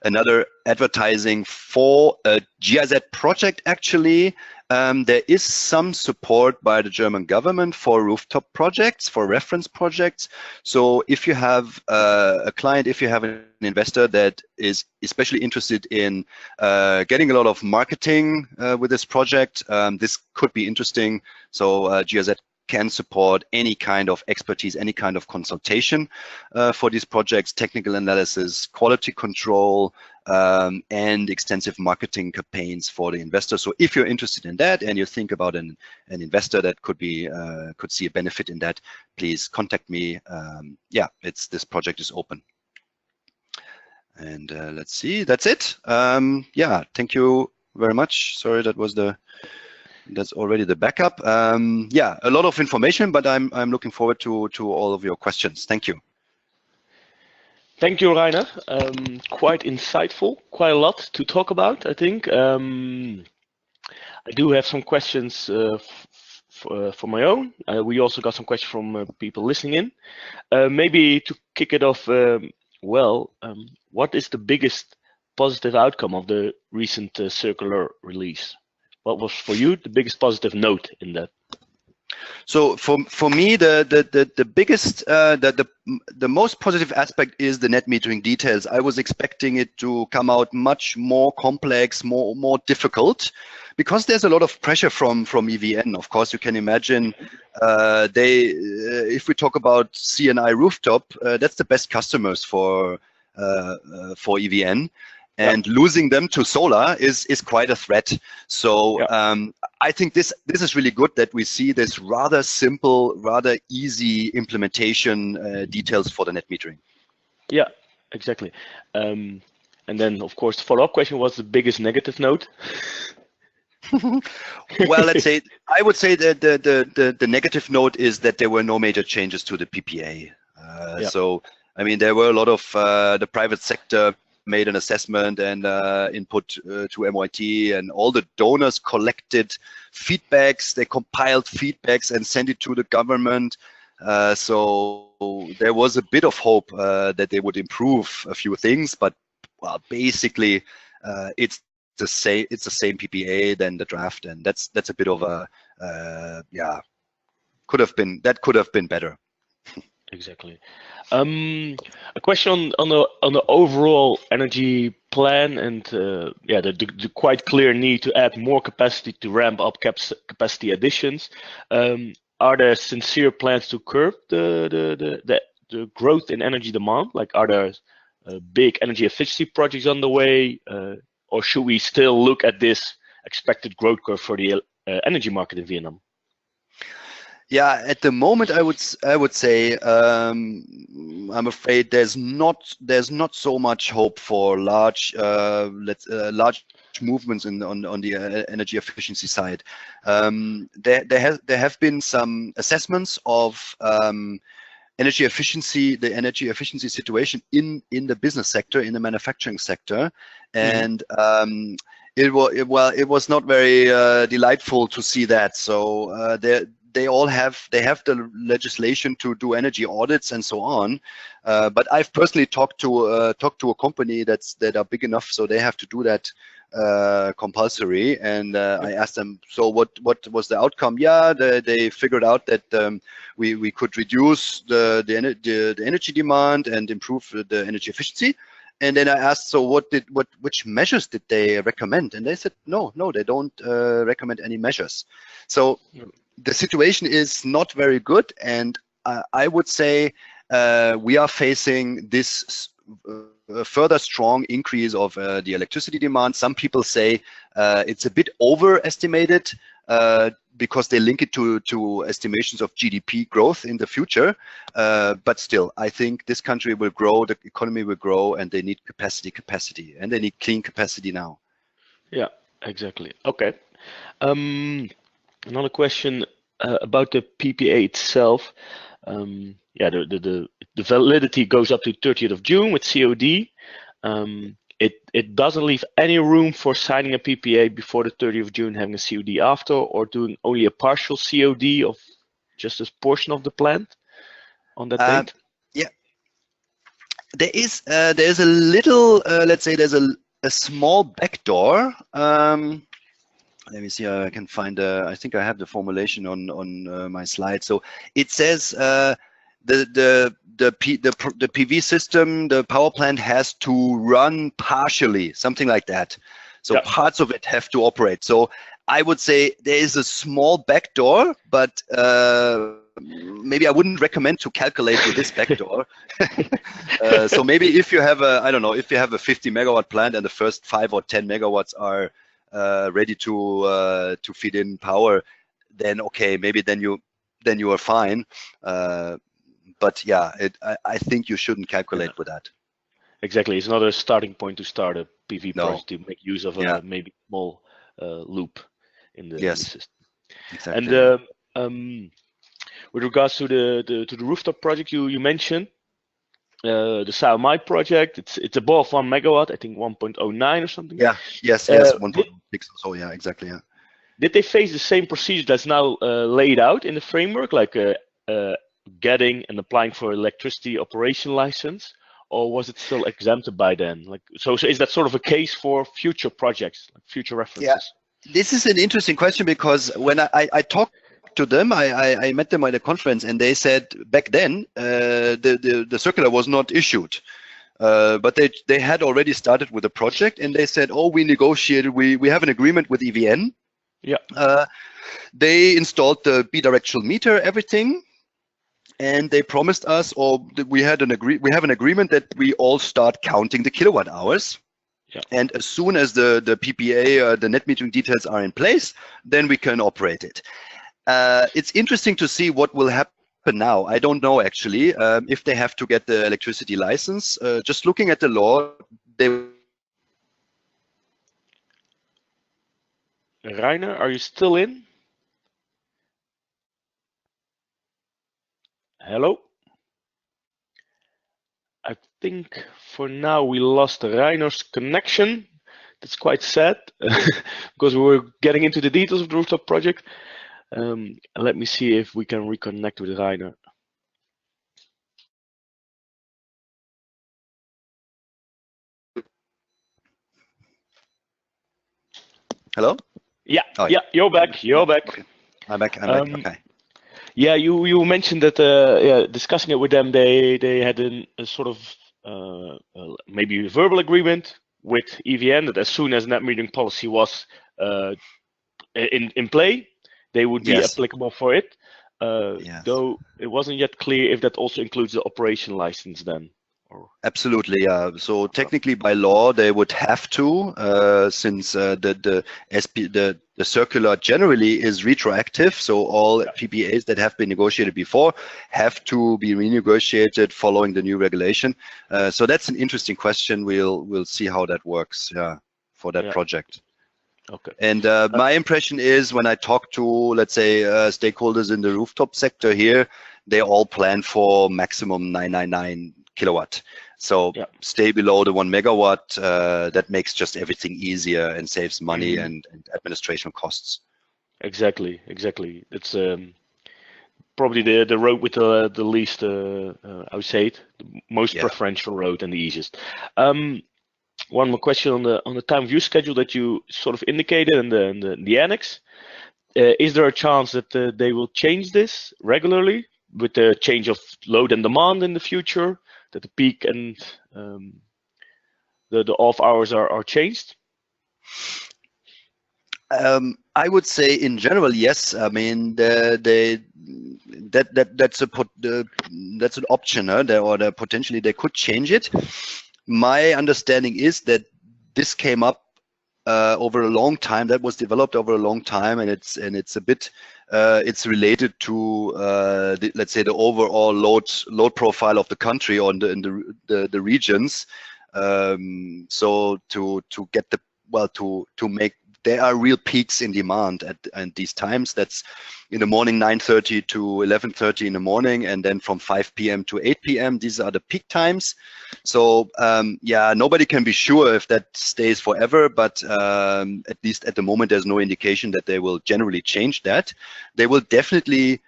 another advertising for a GIZ project, actually, there is some support by the German government for rooftop projects, for reference projects. So if you have a client, if you have an investor that is especially interested in getting a lot of marketing with this project, this could be interesting. So GIZ can support any kind of expertise, any kind of consultation for these projects, technical analysis, quality control, and extensive marketing campaigns for the investor. So if you're interested in that and you think about an investor that could see a benefit in that, please contact me. Yeah, this project is open. And let's see, that's it. Yeah, thank you very much. Sorry, that's already the backup. Yeah, a lot of information, but I'm looking forward to all of your questions. Thank you. Thank you, Rainer. Quite insightful, quite a lot to talk about, I think. I do have some questions for my own. We also got some questions from people listening in. Maybe to kick it off, what is the biggest positive outcome of the recent circular release? What was for you the biggest positive note in that? So for me, the biggest, the most positive aspect is the net metering details. I was expecting it to come out much more complex, more difficult, because there's a lot of pressure from EVN. Of course, you can imagine if we talk about CNI rooftop, that's the best customers for EVN. And losing them to solar is quite a threat. So I think this is really good that we see this rather simple, rather easy implementation details for the net metering. Yeah, exactly. And then, of course, the follow-up question was the biggest negative note. Well, I would say that the negative note is that there were no major changes to the PPA. So, I mean, there were a lot of the private sector made an assessment and input to MYT, and all the donors collected feedbacks. They compiled feedbacks and sent it to the government. So there was a bit of hope that they would improve a few things, but well, basically it's the same PPA than the draft, and that's a bit of a could have been better. Exactly. A question on the overall energy plan and the quite clear need to add more capacity to ramp up capacity additions. Are there sincere plans to curb the growth in energy demand? Like, are there big energy efficiency projects on the way, or should we still look at this expected growth curve for the energy market in Vietnam? Yeah, at the moment, I would say I'm afraid there's not so much hope for large movements on the energy efficiency side. There have been some assessments of energy efficiency, the energy efficiency situation in the business sector, in the manufacturing sector, and it was not very delightful to see that. So they have the legislation to do energy audits and so on, but I've personally talked to a company that are big enough so they have to do that compulsory, and I asked them, so what was the outcome? Yeah, they figured out that we could reduce the energy demand and improve the energy efficiency. And then I asked, so which measures did they recommend? And they said, no, they don't recommend any measures. So the situation is not very good, and I would say we are facing this further strong increase of the electricity demand. Some people say it's a bit overestimated because they link it to estimations of GDP growth in the future. But still, I think this country will grow, the economy will grow, and they need capacity, and they need clean capacity now. Yeah, exactly. Okay. Another question about the PPA itself. The validity goes up to 30th of June with COD. It doesn't leave any room for signing a PPA before the 30th of June, having a COD after, or doing only a partial COD of just a portion of the plant on that date. Yeah, there is a little, let's say, there's a small backdoor. Let me see if I can find. I think I have the formulation on my slide. So it says the PV system, the power plant has to run partially, something like that. So parts of it have to operate. So I would say there is a small backdoor, but maybe I wouldn't recommend to calculate with this backdoor. So maybe if you have if you have a 50 megawatt plant and the first 5 or 10 megawatts are ready to feed in power, then okay, maybe then you are fine. But yeah, I think you shouldn't calculate with that. Exactly, it's not a starting point to start a PV project to make use of a maybe small loop in the system. Exactly. And with regards to the rooftop project you mentioned, the SAOMI project, it's above 1 megawatt, I think 1.09 or something. Yeah, yes, 1.6 or so, yeah, exactly, yeah. Did they face the same procedure that's now laid out in the framework, like getting and applying for electricity operation license, or was it still exempted by then? Like, so is that sort of a case for future projects, like future references? Yeah, this is an interesting question, because when I talked talked to them. I met them at a conference, and they said back then the circular was not issued. But they had already started with a project, and they said, oh, we negotiated, we have an agreement with EVN. Yeah. They installed the bidirectional meter, everything, and they promised us, or we have an agreement that we all start counting the kilowatt hours. Yeah. And as soon as the PPA, the net metering details are in place, then we can operate it. It's interesting to see what will happen now. I don't know actually if they have to get the electricity license. Just looking at the law, they. Rainer, are you still in? Hello? I think for now we lost Reiner's connection. That's quite sad because we were getting into the details of the rooftop project. Let me see if we can reconnect with Rainer. Hello? Yeah, oh, yeah, you're back. You're back. Okay. I'm back. Okay. Yeah, you mentioned that yeah, discussing it with them, they had a sort of maybe a verbal agreement with EVN that as soon as net metering policy was in play, they would be applicable for it. Though it wasn't yet clear if that also includes the operation license then. Absolutely, yeah. So technically, by law, they would have to, since the circular generally is retroactive. So all PPAs that have been negotiated before have to be renegotiated following the new regulation. So that's an interesting question. We'll see how that works. Yeah, for that project. Okay. And my impression is when I talk to, let's say, stakeholders in the rooftop sector here, they all plan for maximum 999 kilowatt. So stay below the 1 megawatt. That makes just everything easier and saves money and administration costs. Exactly. It's probably the road with the least, I would say it, the most preferential road and the easiest. One more question on the time of use schedule that you sort of indicated in the annex. Is there a chance that they will change this regularly with the change of load and demand in the future, that the peak and the off hours are changed? I would say in general, yes. I mean, that's an option, or potentially they could change it. My understanding is that this came up over a long time. That was developed over a long time, and it's a bit it's related to let's say the overall load profile of the country or in the regions. So to get to make, there are real peaks in demand at these times. That's in the morning 9:30 to 11:30 in the morning, and then from 5 p.m. to 8 p.m. These are the peak times. So yeah, nobody can be sure if that stays forever, but at least at the moment there's no indication that they will generally change that. They will definitely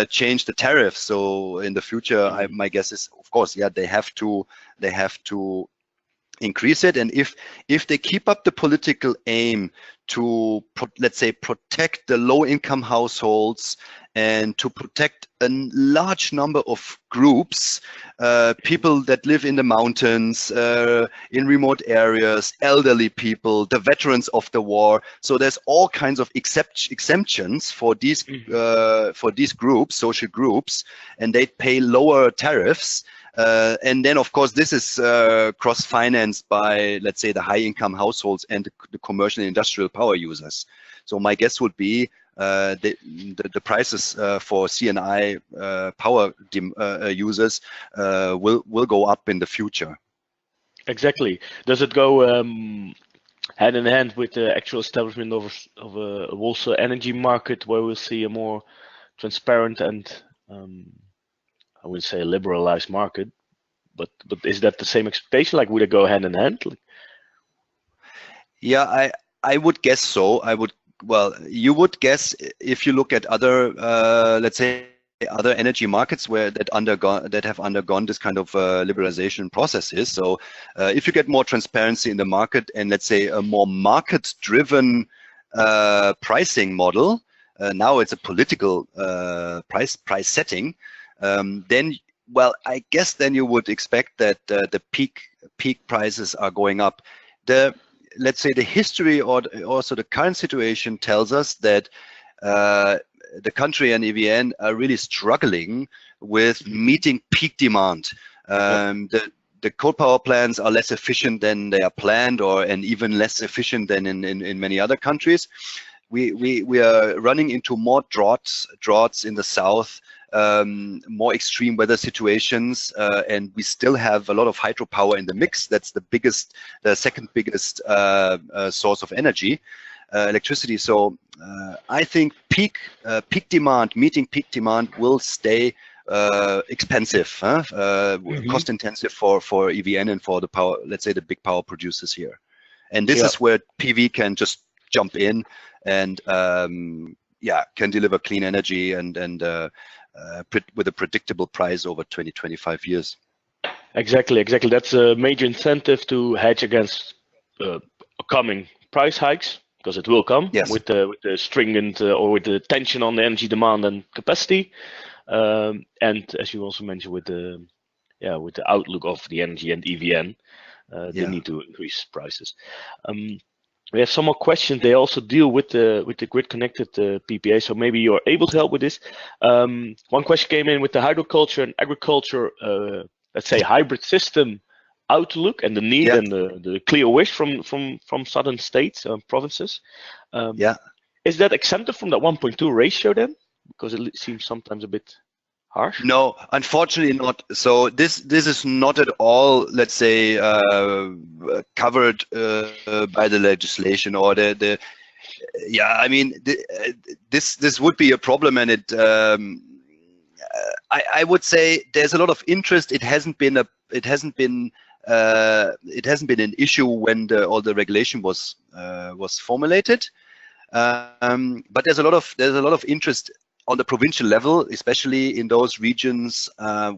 change the tariff. So in the future, my guess is, of course, yeah, they have to increase it. And if they keep up the political aim to, let's say, protect the low-income households and to protect a large number of groups, people that live in the mountains, in remote areas, elderly people, the veterans of the war. So there's all kinds of exemptions for these groups, social groups, and they pay lower tariffs. And then, of course, this is cross-financed by, let's say, the high-income households and the commercial and industrial power users. So my guess would be the prices for C&I power users will go up in the future. Exactly. Does it go hand in hand with the actual establishment of a wholesale energy market, where we'll see a more transparent and I wouldn't say a liberalized market, but is that the same expectation? Like, would it go hand in hand? Yeah, I would guess so. Well, you would guess if you look at other, let's say, other energy markets that have undergone this kind of liberalization processes. So if you get more transparency in the market and, let's say, a more market-driven pricing model, now it's a political price setting, then, well, I guess then you would expect that the peak prices are going up. Let's say the history or also the current situation tells us that the country and EVN are really struggling with meeting peak demand. The coal power plants are less efficient than they are planned, and even less efficient than in many other countries. We are running into more droughts in the south, more extreme weather situations, and we still have a lot of hydropower in the mix. That's the second biggest source of energy, electricity. So I think meeting peak demand will stay expensive, cost intensive for EVN and for the power, let's say the big power producers here. And this is where PV can just jump in and can deliver clean energy and with a predictable price over 20-25 years. Exactly. That's a major incentive to hedge against coming price hikes, because it will come with the stringent or with the tension on the energy demand and capacity, and as you also mentioned with the outlook of the energy and EVN, they need to increase prices. We have some more questions. They also deal with the grid connected PPA, so maybe you're able to help with this. One question came in with the hydroculture and agriculture, let's say hybrid system outlook and the need and the clear wish from southern states and provinces. Is that exempted from that 1.2 ratio then? Because it seems sometimes a bit harsh. No, unfortunately not. So this is not at all, let's say, covered by the legislation or the I mean, this would be a problem, and it I would say there's a lot of interest. It hasn't been an issue when all the regulation was formulated, but there's a lot of interest on the provincial level, especially in those regions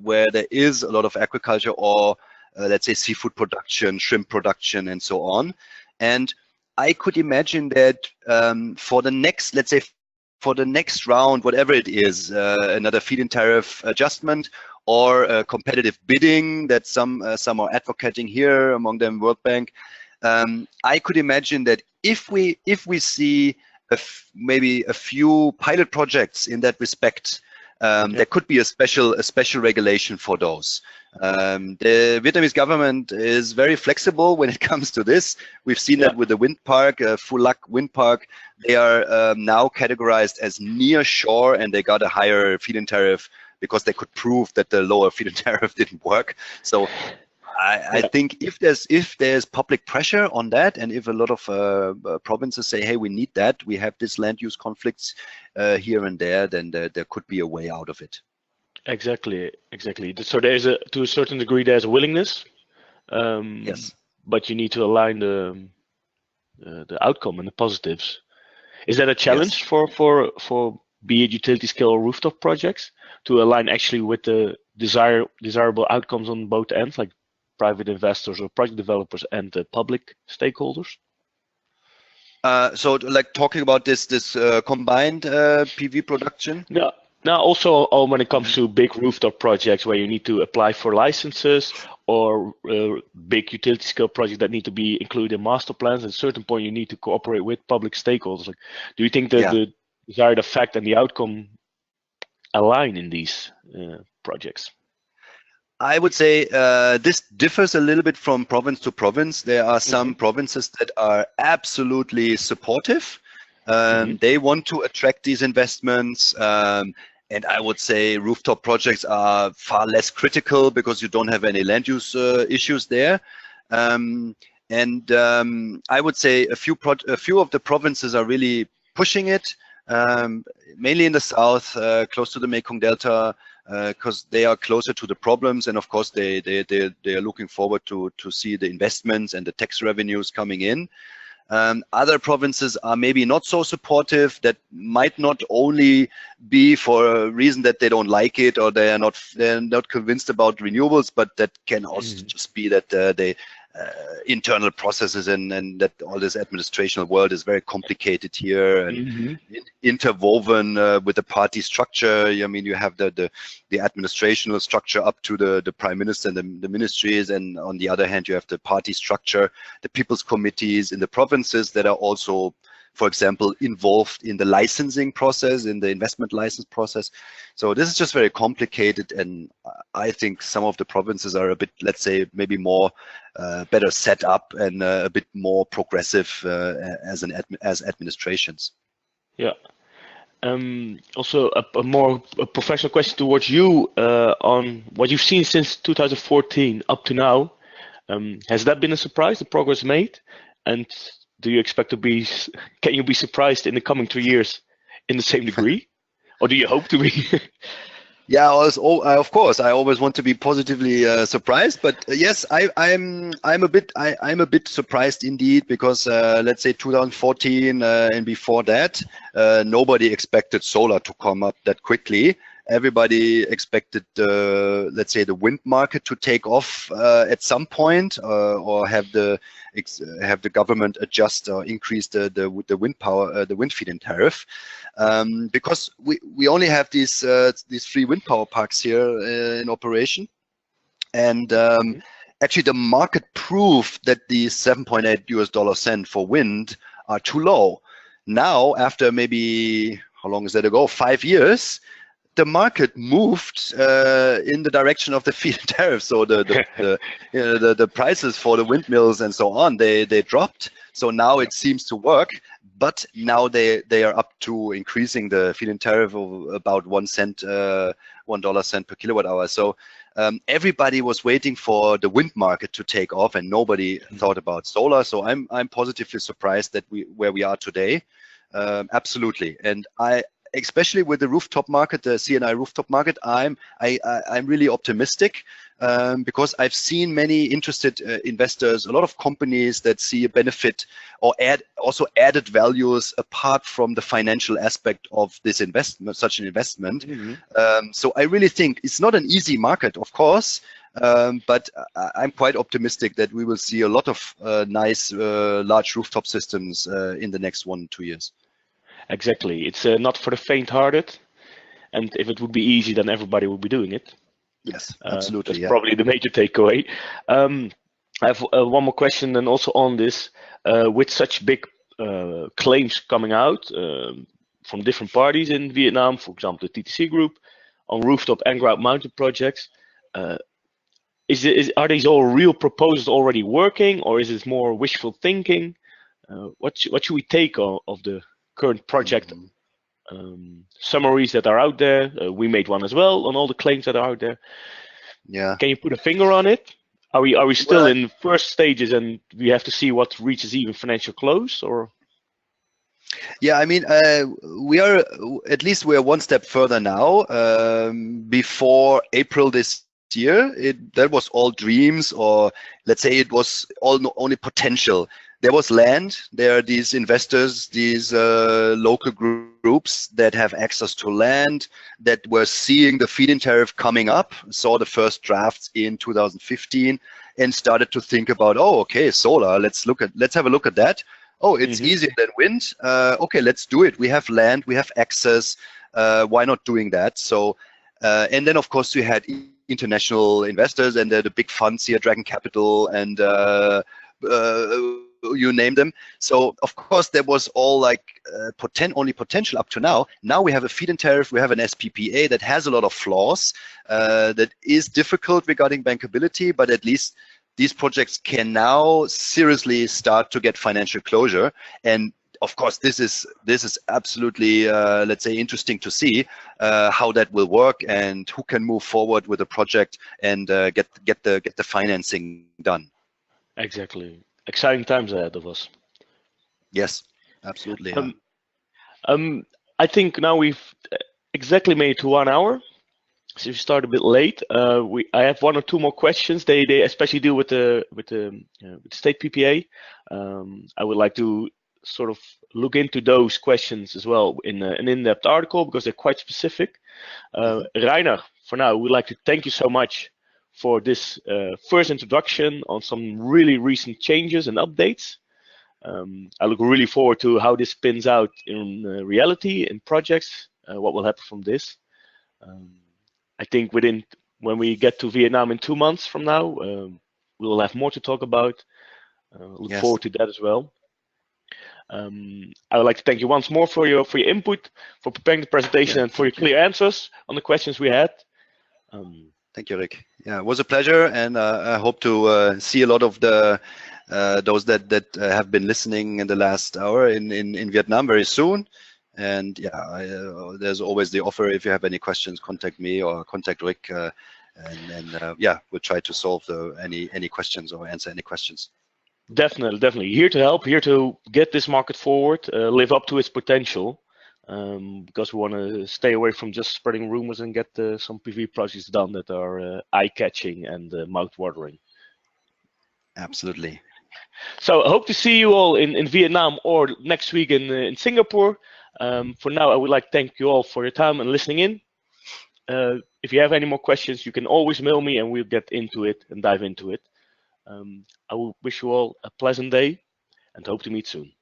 where there is a lot of agriculture or let's say seafood production, shrimp production, and so on. And I could imagine that for the next, let's say, for the next round, whatever it is, another feed-in tariff adjustment or competitive bidding that some are advocating here, among them World Bank. I could imagine that if we see maybe a few pilot projects in that respect, there could be a special regulation for those. The Vietnamese government is very flexible when it comes to this. We've seen that with the wind park, Phu Lac wind park. They are now categorized as near shore, and they got a higher feed-in tariff because they could prove that the lower feed-in tariff didn't work. So I think if there's public pressure on that, and if a lot of provinces say, hey, we need that, we have this land use conflicts here and there, then there could be a way out of it. Exactly. So there's to a certain degree there's a willingness, yes, but you need to align the outcome and the positives. Is that a challenge for be it utility scale or rooftop projects to align actually with the desirable outcomes on both ends, like private investors or project developers and the public stakeholders? So like talking about this combined PV production? Yeah. Now also when it comes to big rooftop projects where you need to apply for licenses, or big utility scale projects that need to be included in master plans, at a certain point you need to cooperate with public stakeholders. Like, do you think that the desired effect and the outcome align in these projects? I would say this differs a little bit from province to province. There are some provinces that are absolutely supportive. They want to attract these investments. And I would say rooftop projects are far less critical because you don't have any land use issues there. And I would say a few of the provinces are really pushing it, mainly in the south, close to the Mekong Delta, because they are closer to the problems, and of course they are looking forward to see the investments and the tax revenues coming in. Other provinces are maybe not so supportive. That might not only be for a reason that they don't like it or they're not convinced about renewables, but that can also just be that they internal processes and that all this administrational world is very complicated here and interwoven with the party structure. I mean, you have the administrational structure up to the prime minister and the ministries, and on the other hand, you have the party structure, the people's committees in the provinces that are also, for example, involved in the licensing process, in the investment license process. So this is just very complicated, and I think some of the provinces are a bit, let's say, maybe more better set up and a bit more progressive as administrations. Yeah. Also, a more professional question towards you on what you've seen since 2014 up to now. Has that been a surprise, the progress made? And do you expect to be, can you be surprised in the coming 2 years in the same degree? Or do you hope to be? Yeah, of course, I always want to be positively surprised, but yes, I'm a bit surprised indeed, because let's say 2014 and before that, nobody expected solar to come up that quickly. Everybody expected, let's say, the wind market to take off at some point, or have the government adjust or increase the wind power, the wind feed-in tariff, because we only have these 3 wind power parks here in operation, and actually the market proved that the $7.8 for wind are too low. Now, after maybe, how long is that ago? 5 years. The market moved in the direction of the feed-in tariff, so the prices for the windmills and so on, they dropped. So now it seems to work, but now they are up to increasing the feed-in tariff of about $1 per kilowatt hour. So everybody was waiting for the wind market to take off, and nobody thought about solar. So I'm positively surprised that where we are today. Absolutely, and especially with the rooftop market, the C&I rooftop market, I'm really optimistic, because I've seen many interested investors, a lot of companies that see a benefit or also added values apart from the financial aspect of this investment, such an investment. So I really think it's not an easy market, of course, but I'm quite optimistic that we will see a lot of nice large rooftop systems in the next 1 or 2 years. Exactly. It's not for the faint-hearted, and if it would be easy, then everybody would be doing it. Yes, absolutely. That's probably the major takeaway. I have one more question, and also on this, with such big claims coming out from different parties in Vietnam, for example, the TTC group, on rooftop and ground-mounted projects, are these all real proposals already working, or is it more wishful thinking? What should we take of the current project summaries that are out there? We made one as well on all the claims that are out there. Yeah. Can you put a finger on it? Are we still in first stages and we have to see what reaches even financial close, or? Yeah, I mean, we're 1 step further now. Before April this year, that was all dreams, or let's say it was all only potential. There was land. There are these investors, these local groups that have access to land, that were seeing the feed-in tariff coming up, saw the first drafts in 2015, and started to think about, oh, okay, solar. Let's have a look at that. Oh, it's easier than wind. Okay, let's do it. We have land. We have access. Why not doing that? So, and then of course we had international investors and the big funds here, Dragon Capital and you name them. So of course there was all like only potential up to now. Now we have a feed-in tariff, we have an SPPA that has a lot of flaws, that is difficult regarding bankability, but at least these projects can now seriously start to get financial closure. And of course this is absolutely let's say interesting to see how that will work and who can move forward with the project and get the financing done. Exactly. Exciting times ahead of us. Yes, absolutely. I think now we've exactly made it to 1 hour. So we start a bit late. I have 1 or 2 more questions. They especially deal with the state PPA. I would like to sort of look into those questions as well in an in-depth article, because they're quite specific. Reiner, for now, we'd like to thank you so much for this first introduction on some really recent changes and updates. I look really forward to how this spins out in reality, in projects, what will happen from this. I think when we get to Vietnam in 2 months from now, we will have more to talk about. Look forward to that as well. I would like to thank you once more for your input, for preparing the presentation, and for your clear answers on the questions we had. Thank you, Rick. Yeah, it was a pleasure, and I hope to see a lot of the those that have been listening in the last hour in Vietnam very soon. And yeah, there's always the offer. If you have any questions, contact me or contact Rick, and yeah, we'll try to solve any questions or answer any questions. Definitely here to help, here to get this market forward, live up to its potential, because we want to stay away from just spreading rumors and get some PV projects done that are eye-catching and mouth-watering. Absolutely. So I hope to see you all in Vietnam or next week in Singapore. For now, I would like to thank you all for your time and listening in. If you have any more questions, you can always mail me and we'll get into it and dive into it. I will wish you all a pleasant day and hope to meet soon.